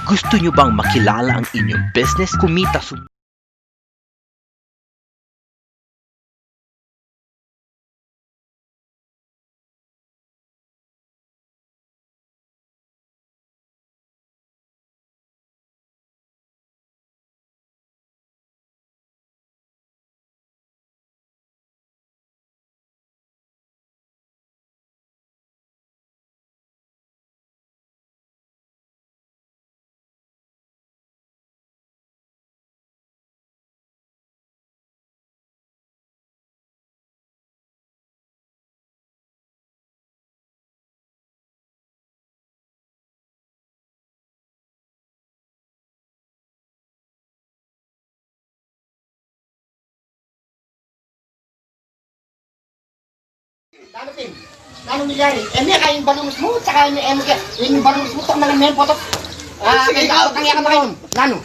Gusto nyo bang makilala ang inyong business, kumita Ano Tim? Anong nangyari? May kayong balungs mo, tsaka yung balungs mo, itong mga men, potok. Kaya putang yakan mo kayo. Lano?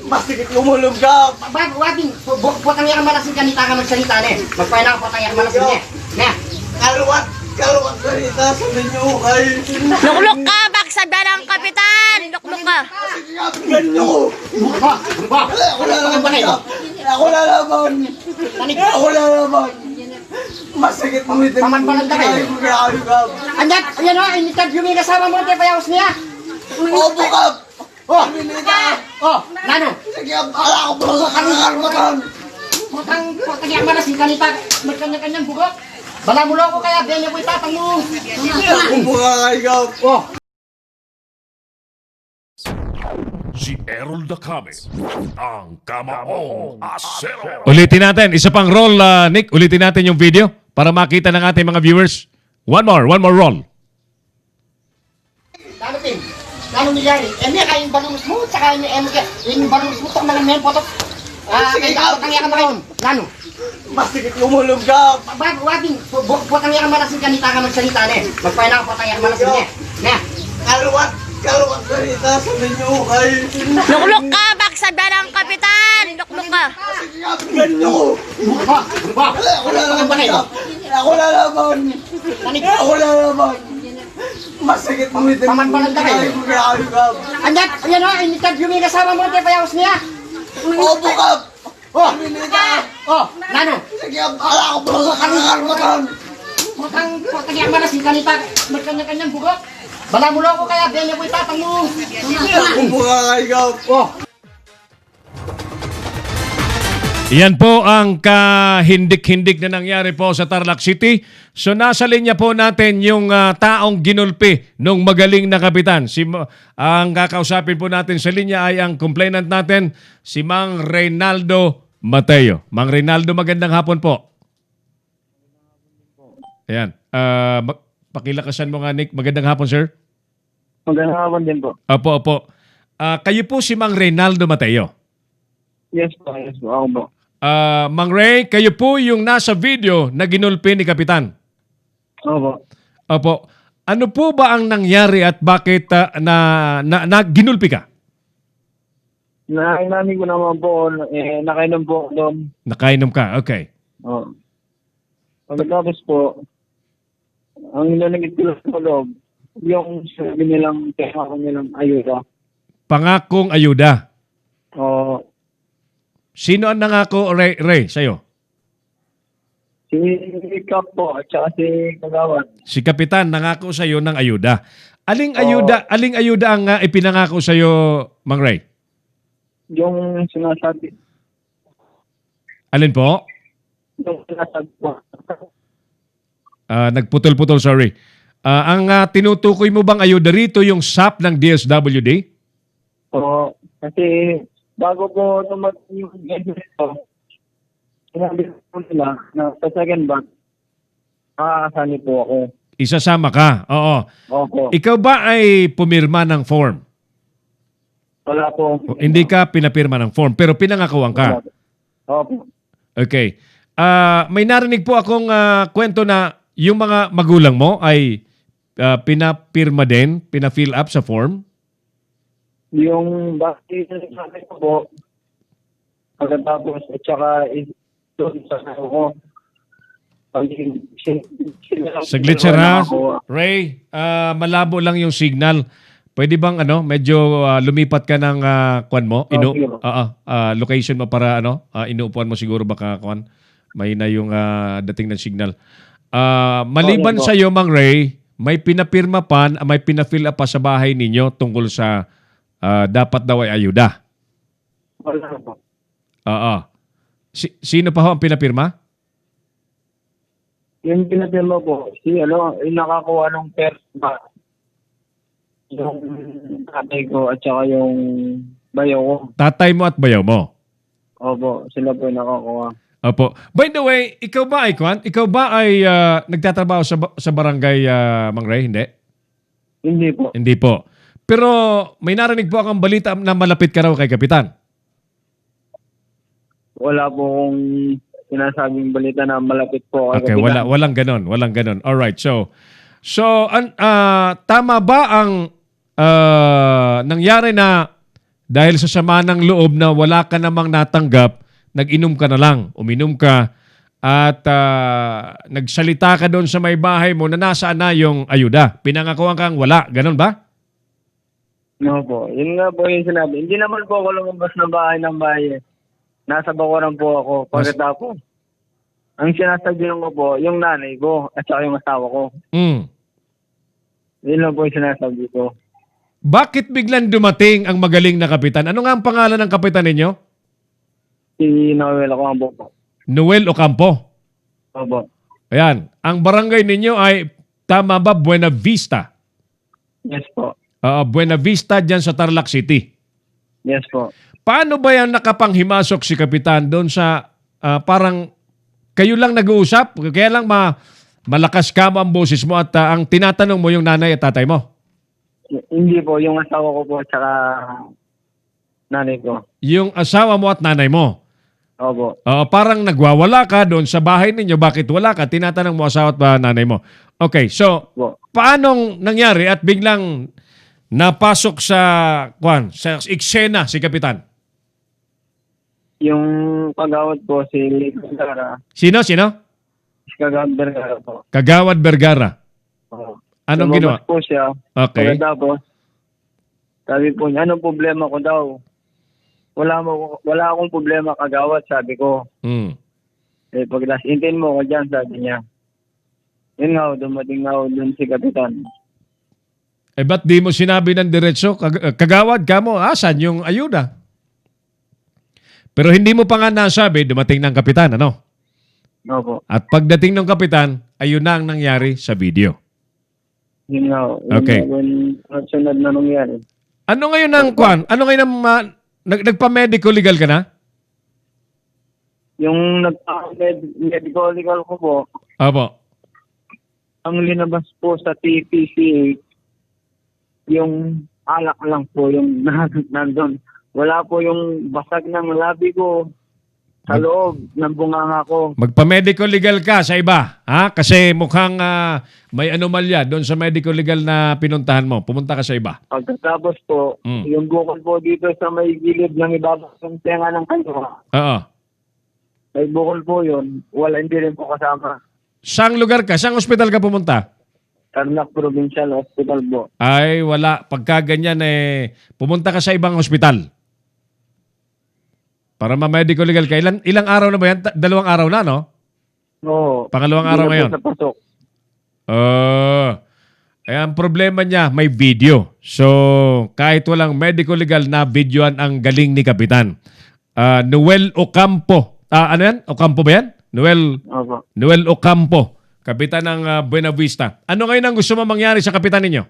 Masikit lumulog ka! Wating, putang yakan malasing kanita ka magsalita na eh. Magpahin ako putang yakan malasing niya. Na? Kaluwat salita sa ninyo kay... Lukluk ka! Baksabi ng kapitan! Lukluk ka! Ganyo! Ba? Ako lalaban! Ako lalaban! Tanig. Ako lalaban! Masikit mo ito! Paman-paman ka kayo. Anyat, ayan o, in-interview mo yung kasama mo, tayo payawas niya. Opo ka! Lano? Sige, ala ko pala sa karmatan! Putang yakan malasing kanita, magkanya-kanyang bugok. Bala mo ko kaya, biyan niya po itatang mo. Opo ka kayo! Si Errol Dacame, ang Kamaong Asero. Ulitin natin. Isa pang roll, Nick. Ulitin natin yung video para makita ng ating mga viewers. One more roll. Lano Tim? Anong nangyari? May kayong balungs mo, tsaka yung balungs mo, itong mga men, potok. Kaya putang yakan mo kayo. Lano? Masikit lumulog ka! Wating, putang yakan malasing kanita ka magsalita na eh. Magpahin ako putang yakan malasing niya. Na? Kaluwat salita sa ninyo kay... Lukluk ka! Baksabi ng kapitan! Lukluk ka! Ganyo! Ba? Ako lalaban! Ako lalaban! Tanig. Ako lalaban! Masikit mo ito! Paman-paman ka kayo. Anyat, ayan o, in-interview mo yung kasama mo, tayo payawas niya. Opo ka! Lano? Sige, ala ko pala sa karmatan! Putang yakan malasing kanita, magkanya-kanyang bugok. Bala mo ko kaya, biyan niya po itatang mo. Opo ka kayo! Yan po ang kahindik-hindik na nangyari po sa Tarlac City. So nasa linya po natin yung taong ginulpi nung magaling na kapitan. Ang kakausapin po natin sa linya ay ang complainant natin, si Mang Reynaldo Mateo. Mang Reynaldo, magandang hapon po. Ayan. Pakilakasan mo nga, Nick. Magandang hapon, sir. Magandang hapon din po. Opo. Kayo po si Mang Reynaldo Mateo. Yes po, ako po. Mang Ray, kayo po yung nasa video na ginulpi ni Kapitan. Opo. Opo. Ano po ba ang nangyari at bakit na ginulpi ka? Namin ko naman po, nakainom po ako doon. Nakainom ka, okay. Oo. Pagkatapos po, ang nilalagit ko lang sa loob, yung sabi nilang ayuda. Pangakong ayuda. Oo. Sino ang nangako, Ray, sa'yo? Si Kap po, at saka si Kagawan. Si Kapitan nangako sa'yo ng ayuda. Aling ayuda ang ipinangako sa'yo, Mang Ray? Yung sinasabi. Alin po? Yung sinasabi po. Nagputol-putol, sorry. Ang tinutukoy mo bang ayuda rito yung SAP ng DSWD? Oo. Kasi bago po tumating yung edito, sinabi po nila na sa second batch, makakasali po ako. Isasama ka, oo. Opo. Ikaw ba ay pumirma ng form? Wala po. Hindi ka pinapirma ng form, pero pinangakuan ka. Opo. Okay. May narinig po akong kwento na yung mga magulang mo ay pinapirma din, pina-fill up sa form? Yung bakit sabi ko po, pagkatapos at saka ito sa ko. Saglit sir ha. Ray, malabo lang yung signal. Pwede bang medyo lumipat ka ng kwan mo? sige po. Location mo para inuupuan mo siguro baka kwan. May na yung dating ng signal. Maliban yan po. sa iyo, Mang Ray, may pinapirma pa, may pinafill up pa sa bahay ninyo tungkol sa dapat daw ay ayuda. Wala po. Oo. Sino pa ho ang pinapirma? Yung pinapirma po, yung nakakuha ng perma. Yung tatay ko at saka yung bayo ko. Tatay mo at bayaw mo. Opo, sila po yung nakakuha. Opo. By the way, ikaw ba ay kwan? Ikaw ba ay nagtatrabaho sa barangay Mang Ray? Hindi? Hindi po. Hindi po. Pero may narinig po akong balita na malapit ka raw kay Kapitan. Wala po kong sinasabing balita na malapit po. kay Okay, Kapitan. walang ganon. All right. So tama ba ang nangyari na dahil sa sama ng loob na wala ka namang natanggap, nag-inom ka na lang, uminom ka at nagsalita ka doon sa may bahay mo na nasaan na yung ayuda. Pinangakuan kang wala. Ganon ba? No po. Yun nga po yung sinabi. Hindi naman po ako lumabas ng bahay. Nasa bakuran po ako pagkatapos. Ang sinasabihan ko po, yung nanay ko at saka yung asawa ko. Mm. Yun lang po yung sinasabi ko. Bakit biglang dumating ang magaling na kapitan? Ano nga ang pangalan ng kapitan ninyo? Si Noel ako ang po. Noel Ocampo. Opo. Ayan. Ang barangay ninyo ay, tama ba, Buena Vista? Yes po. Buena Vista dyan sa Tarlac City. Yes po. Paano ba yan nakapanghimasok si kapitan doon sa parang kayo lang nag-uusap? Kaya lang malakas ka mo ang boses mo at ang tinatanong mo yung nanay at tatay mo? Hindi po. Yung asawa ko po at saka nanay ko. Yung asawa mo at nanay mo? Opo. Parang nagwawala ka doon sa bahay ninyo. Bakit wala ka? Tinatanong mo asawa at nanay mo. Okay, so Po. paanong nangyari at biglang napasok sa eksena si kapitan? Yung kagawad po si Vergara. Sino? Si Kagawad Vergara po. Kagawad Vergara. Oo. Anong ginawa? Lumabas po siya. Okay. Pagkatapos, sabi po niya, anong problema ko daw? Wala akong problema kagawad, sabi ko. Mm. Paglasintin mo ko dyan, sabi niya. Yun nga, dumating nga dun si Kapitan. Ba't di mo sinabi ng diretso? Kagawad ka mo, asan yung ayuda? Pero hindi mo pa nga nasabi, dumating ng kapitan, ano? Opo. At pagdating ng kapitan, ayun na ang nangyari sa video. Yun nga. Okay. Yun nga, sunod na nangyari. Ano ngayon ang Ano ngayon ang nagpa-medical legal ka na? Yung nagpa-medical legal ko po, Opo. ang linabas po sa TPCA, yung alak lang po yung nandun. Wala po yung basag ng labi ko sa loob ng bunganga ko. Magpa-medical legal ka sa iba, ha? Kasi mukhang may anomalya doon sa medical legal na pinuntahan mo. Pumunta ka sa iba. Pagkatapos po, yung bukol po dito sa may gilid ng ibabas ng tenga ng kanywa. Oo. May bukol po yun. Wala, hindi rin po kasama. Saang lugar ka? Saang ospital ka pumunta? Tarlac Provincial Hospital po. Ay, wala. Pagka ganyan, pumunta ka sa ibang ospital. Para ma-medical legal ka. Ilang araw na ba yan? 2 araw na, no? Oo. Pangalawang Hindi araw na po ngayon. sa pasok. Ang problema niya, may video. So, kahit walang medical legal na videoan ang galing ni Kapitan. Noel Ocampo. Ano yan? Ocampo ba yan? Opo. Noel Ocampo. Kapitan ng Buena Vista. Ano ngayon ang gusto mo mangyari sa kapitan ninyo?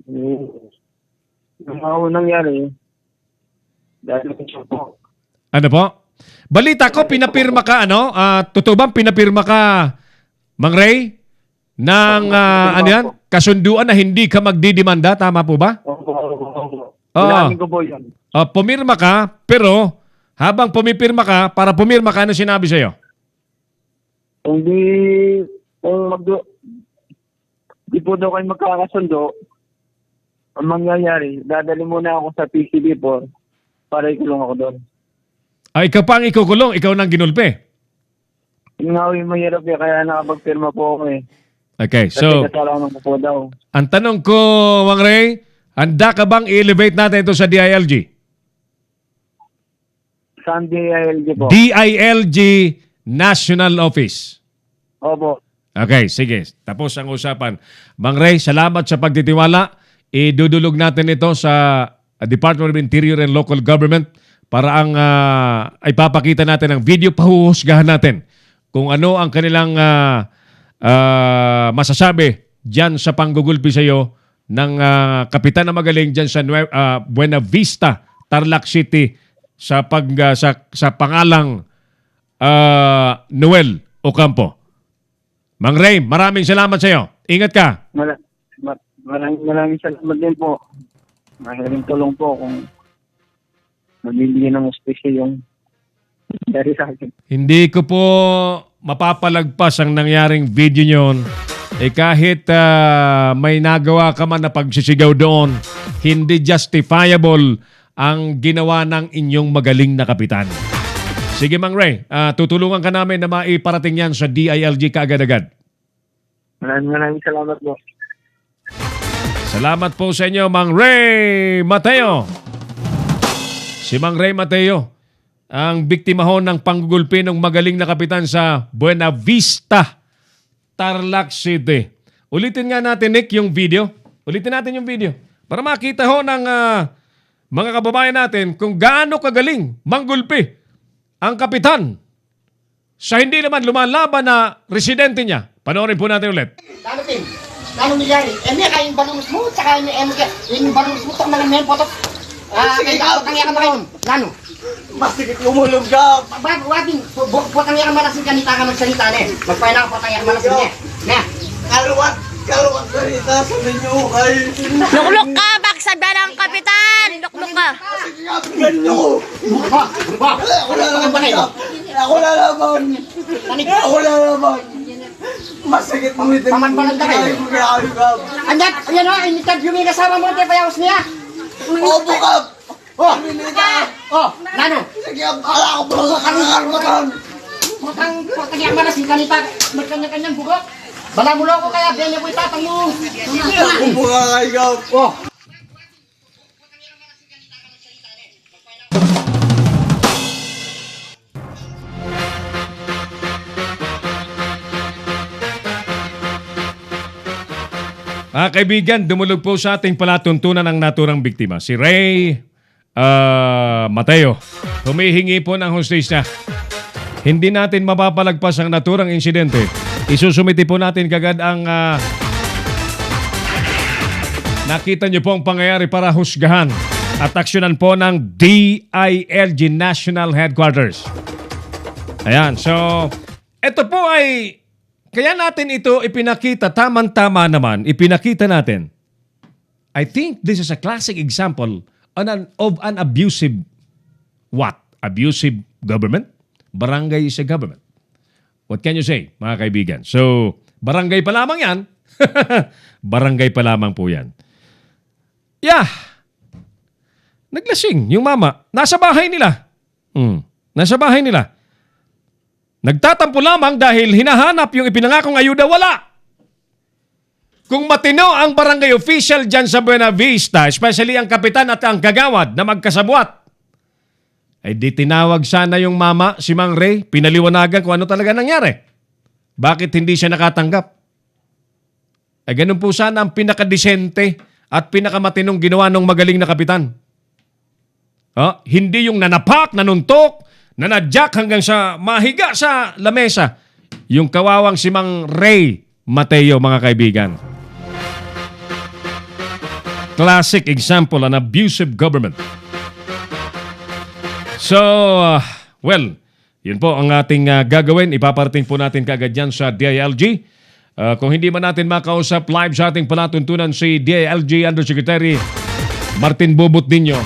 Yung mga nangyari, dahil siya po. Ano po? Balita ko, pinapirma ka, totoo bang pinapirma ka, Mang Ray, ng kasunduan na hindi ka magdidemanda? Tama po ba? Opo. Oo. Inamin ko po yun. Pumirma ka, pero habang pumipirma ka, para pumirma ka, ano sinabi sa'yo? Kung di po daw kayo magkakasundo, ang mangyayari, dadali muna ako sa PCB4 para ikulong ako doon. Ikaw pa ang ikukulong, ikaw nang ginulpe. Yung nga yung mahirap kaya nakapagpirma po ako eh. Okay, Kasi so kasalanan ko po daw. ang tanong ko, Mang Ray, handa ka bang i-elevate natin ito sa DILG? Saan DILG po? DILG National Office. Opo. Okay, sige. Tapos ang usapan. Mang Ray, salamat sa pagtitiwala. Idudulog natin ito sa Department of Interior and Local Government para ang ipapakita natin ang video, pahuhusgahan natin kung ano ang kanilang masasabi dyan sa panggugulpi sa iyo ng kapitan na magaling dyan sa Buena Vista, Tarlac City sa pangalang Noel Ocampo. Mang Ray, maraming salamat sa iyo. Ingat ka. Maraming salamat din po. Maraming tulong po kung mabibigyan ng ospiso yung nangyari sa akin. Hindi ko po mapapalagpas ang nangyaring video nyon. Kahit may nagawa ka man na pagsisigaw doon, hindi justifiable ang ginawa ng inyong magaling na kapitan. Sige, Mang Ray, tutulungan ka namin na maiparating yan sa DILG kaagad-agad. Maraming salamat po. Salamat po sa inyo, Mang Ray Mateo. Si Mang Ray Mateo, ang biktima ho ng panggugulpi ng magaling na kapitan sa Buena Vista, Tarlac City. Ulitin nga natin, Nick, yung video. Ulitin natin yung video. Para makita ho ng mga kababayan natin kung gaano kagaling manggulpi ang kapitan sa hindi naman lumalaban na residente niya. Panoorin po natin ulit. Nano, Tim? Nano nangyari? Eme, kayong balungos mo, tsaka yung balungos mo, itong mga men po, Sige, kaya ka ba kayo? Nano? Masigit umulog ka. Wading, putang yan malasing kanita ka magsalita na eh. Magpahin ako putang yan malasing niya. Na. Kaluwat salita sa ninyo kay... Lukluk ka, bagsabda ng kapitan! Lukluk ka! Ganyo. Ako lalaban. Ako lalaban. Masigit mo itin. Pamanpalag ka kayo. Andat, yan o, in-interview yung kasama mo, te, payawas niya. Opo ka. Oh, Nano? Sige, ala ko po sa kangarmatan. Putang yan malasing kanita, magkanya-kanyang bugok. Bala mo ko kaya, biyan niya po itatang mo. Opo ka kayo. Oh. Kaibigan, dumulog po sa ating palatuntunan ang naturang biktima. Si Ray Mateo. Humihingi po ng hustisya. Hindi natin mapapalagpas ang naturang insidente. Isusumiti po natin kagad ang nakita niyo po ang pangyayari para husgahan at aksyonan po ng DILG National Headquarters. Ayan, so ito po ay kaya natin ito ipinakita, tamang-tama naman, ipinakita natin. I think this is a classic example of an abusive what? Abusive government? Barangay is a government. What can you say, mga kaibigan? So, barangay pa lamang yan. Barangay pa lamang po yan. Yeah. Naglasing yung mama. Nasa bahay nila. Nasa bahay nila. Nagtatampo lamang dahil hinahanap yung ipinangakong ayuda, wala. Kung matino ang barangay official dyan sa Buena Vista, especially ang kapitan at ang kagawad na magkasabwat, ay di tinawag sana yung mama, si Mang Ray, pinaliwanagan kung ano talaga nangyari. Bakit hindi siya nakatanggap? Ay ganun po sana ang pinakadesente at pinakamatinong ginawa ng magaling na kapitan. Hindi yung nanapak, nanuntok, nanadyak hanggang sa mahiga sa lamesa. Yung kawawang si Mang Ray Mateo, mga kaibigan. Classic example, an abusive government. So, well, yun po ang ating gagawin. Ipaparating po natin kaagad yan sa DILG. Kung hindi man natin makausap live sa ating palatuntunan si DILG Undersecretary Martin Bobot Dinyo,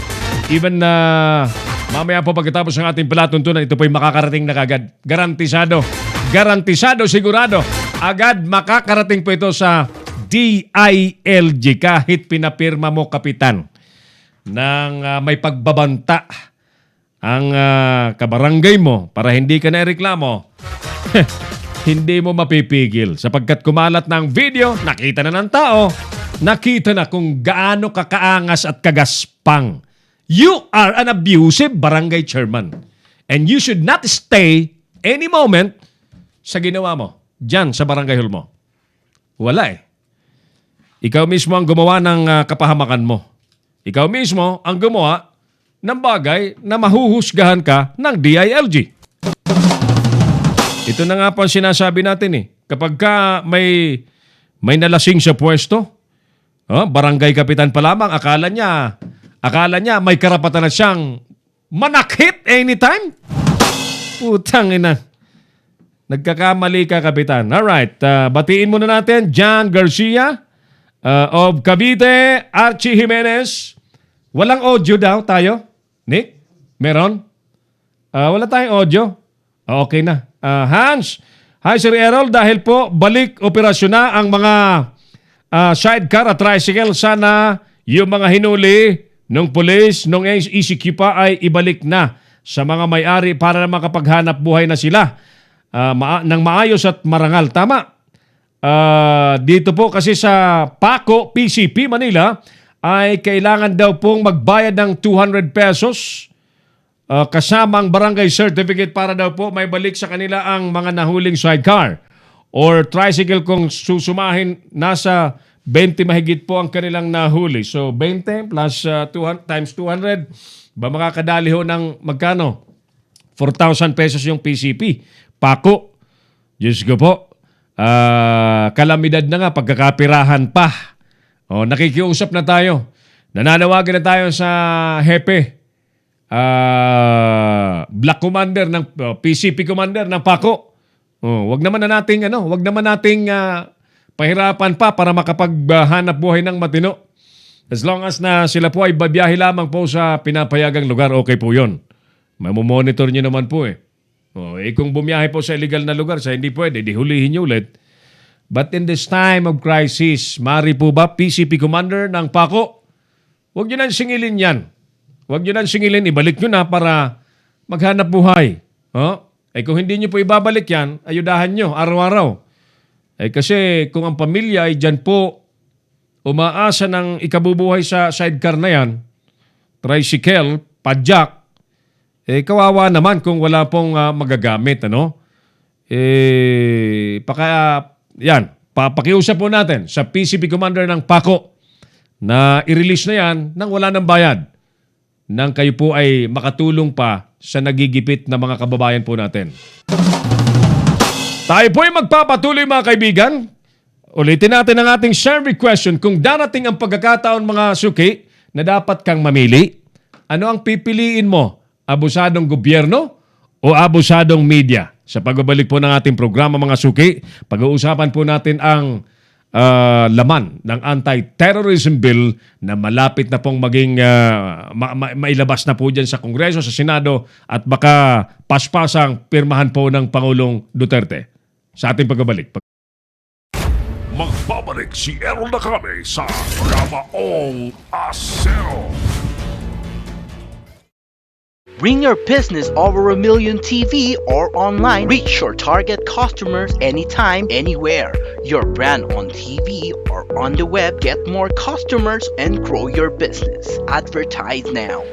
even na mamaya po pagkatapos ng ating palatuntunan, ito po ay makakarating na kagad. Garantisado. Garantisado, sigurado. Agad makakarating po ito sa DILG kahit pinapirma mo, kapitan, ng may pagbabanta ang kabarangay mo para hindi ka na reklamo. hindi mo mapipigil sapagkat kumalat na ang video, nakita na ng tao, nakita na kung gaano kakaangas at kagaspang. You are an abusive barangay chairman and you should not stay any moment sa ginawa mo dyan sa barangay hall mo. Wala eh. Ikaw mismo ang gumawa ng kapahamakan mo. Ikaw mismo ang gumawa ng bagay na mahuhusgahan ka ng DILG. Ito na nga po ang sinasabi natin eh. Kapag ka may nalasing sa pwesto, barangay kapitan pa lamang, akala niya may karapatan na siyang manakit anytime. Putang ina. Nagkakamali ka, kapitan. Alright, batiin muna natin John Garcia of Cavite, Archie Jimenez. Walang audio daw tayo. Nick, meron? Wala tayong audio. Okay na. Hans, hi Sir Errol, dahil po balik operasyon na ang mga sidecar at tricycle, sana yung mga hinuli ng police, ng ECQ pa ay ibalik na sa mga may-ari para na makapaghanap buhay na sila ng maayos at marangal. Tama. Dito po kasi sa Paco, PCP, Manila, ay kailangan daw pong magbayad ng 200 pesos kasamang barangay certificate para daw po may balik sa kanila ang mga nahuling sidecar or tricycle kung susumahin nasa 20 mahigit po ang kanilang nahuli. So 20 plus 200 times 200 ba makakadali ho ng magkano? 4,000 pesos yung PCP. Paco. Diyos ko po. Kalamidad na nga pagkakapirahan pa. Nakikiusap na tayo. Nananawagan na tayo sa hepe. Black Commander ng PCP Commander ng Paco. Wag naman nating pahirapan pa para makapaghanap buhay ng matino. As long as na sila po ay babiyahe lamang po sa pinapayagang lugar, okay po 'yon. Mamomonitor niyo naman po eh. Kung bumiyahe po sa illegal na lugar, sa hindi pwede, di hulihin niyo ulit. But in this time of crisis, mari po ba PCP Commander ng Paco? Huwag niyo nang singilin yan. Huwag nyo nang singilin, ibalik nyo na para maghanap buhay. Kung hindi nyo po ibabalik yan, ayudahan nyo araw-araw. Kasi kung ang pamilya ay dyan po umaasa ng ikabubuhay sa sidecar na yan, tricycle, padjak, kawawa naman kung wala pong magagamit. Papakiusap po natin sa PCP Commander ng Paco na i-release na yan nang wala ng bayad. Nang kayo po ay makatulong pa sa nagigipit na mga kababayan po natin. Tayo po ay magpapatuloy mga kaibigan. Ulitin natin ang ating survey question. Kung darating ang pagkakataon mga suki na dapat kang mamili, ano ang pipiliin mo? Abusadong gobyerno o abusadong media? Sa pagbabalik po ng ating programa mga suki, pag-uusapan po natin ang laman ng anti-terrorism bill na malapit na pong maging mailabas na po dyan sa Kongreso, sa Senado at baka paspasang pirmahan po ng Pangulong Duterte. Sa ating pagbabalik. Magbabalik si Errol Dacame sa Kamaong Asero. Bring your business over 1 million TV or online. Reach your target customers anytime, anywhere. Your brand on TV or on the web. Get more customers and grow your business. Advertise now.